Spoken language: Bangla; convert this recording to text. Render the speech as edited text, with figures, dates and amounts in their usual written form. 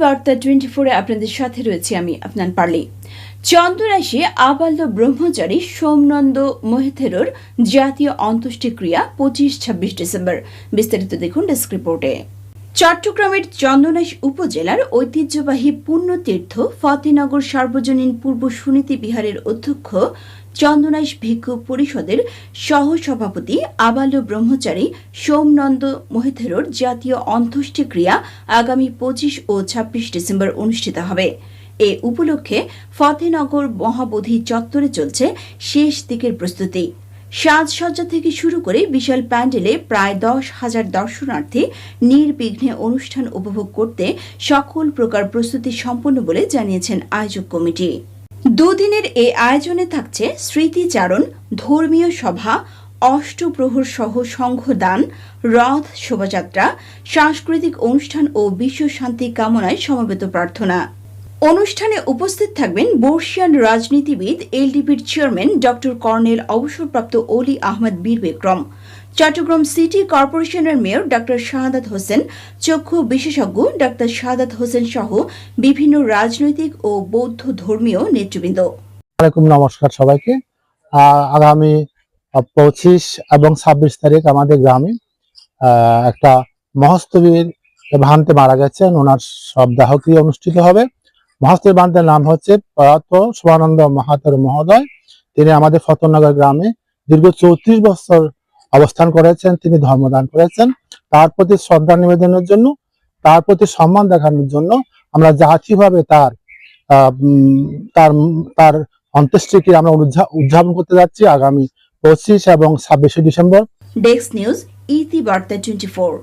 বার্তা 24-এ আপনাদের সাথে রয়েছে আমি আফনান পারলি। চন্দ্ররাশি আবাল্য ব্রহ্মচারী সোমনন্দ মোহিতেরোর জাতীয় অন্ত্যেষ্টিক্রিয়া 25-26 ডিসেম্বর। বিস্তারিত দেখুন ডেস্ক রিপোর্টে। চট্টগ্রামের চন্দনাইশ উপজেলার ঐতিহ্যবাহী পুণ্যতীর্থ ফতেনগর সার্বজনীন পূর্ব সুনীতি বিহারের অধ্যক্ষ চন্দনাইশ ভিক্ষু পরিষদের সহসভাপতি আবাল্য ব্রহ্মচারী সোমনন্দ মোহিতেরোর জাতীয় অন্ত্যেষ্টিক্রিয়া আগামী 25 ও 26 ডিসেম্বর অনুষ্ঠিত হবে। এ উপলক্ষে ফতেনগর মহাবোধি চত্বরে চলছে শেষ দিকের প্রস্তুতি। সাজসজ্জা থেকে শুরু করে বিশাল প্যান্ডেলে প্রায় 10,000 দর্শনার্থী নির্বিঘ্নে অনুষ্ঠান উপভোগ করতে সকল প্রকার প্রস্তুতি সম্পন্ন বলে জানিয়েছেন আয়োজক কমিটি। দুদিনের এই আয়োজনে থাকছে স্মৃতিচারণ, ধর্মীয় সভা, অষ্টপ্রহর সহ সংঘদান, রথ শোভাযাত্রা, সাংস্কৃতিক অনুষ্ঠান ও বিশ্ব শান্তি কামনায় সমবেত প্রার্থনা। অনুষ্ঠানে উপস্থিত থাকবেন বর্ষিয়ান রাজনীতিবিদ এলডিপির চেয়ারম্যান ডক্টর কর্নেল অবসরপ্রাপ্ত অলি আহমেদ বীর বিক্রম, চট্টগ্রাম সিটি কর্পোরেশনের মেয়র ডক্টর শাহাদাত হোসেন, চক্ষু বিশেষজ্ঞ ডক্টর শাহাদাত হোসেন সহ বিভিন্ন রাজনৈতিক ও বৌদ্ধ ধর্মীয় নেতৃবৃন্দ। নমস্কার সবাইকে। আগামী 25 এবং 26 তারিখ আমাদের গ্রামে একটা মহস্তবীর ভান্তে মারা গেছেন, ওনার শবদাহ ক্রিয়া অনুষ্ঠিত হবে। মহস্তবীর ভান্তের নাম হচ্ছে প্রয়াত শিবানন্দ মাহাতোর মহোদয়। তিনি আমাদের ফতেনগর গ্রামে দীর্ঘ 34 বছর অবস্থান করেছেন। তিনি ধর্মদান করেছেন। তার প্রতি শ্রদ্ধা নিবেদনের জন্য, তার প্রতি সম্মান দেখানোর জন্য আমরা জাতীয়ভাবে তার তার অন্ত্যেষ্টিক্রিয়া আমরা উদযাপন করতে যাচ্ছি আগামী 25 এবং 26 ডিসেম্বর। ডেস্ক নিউজ, ইতি বার্তা 24।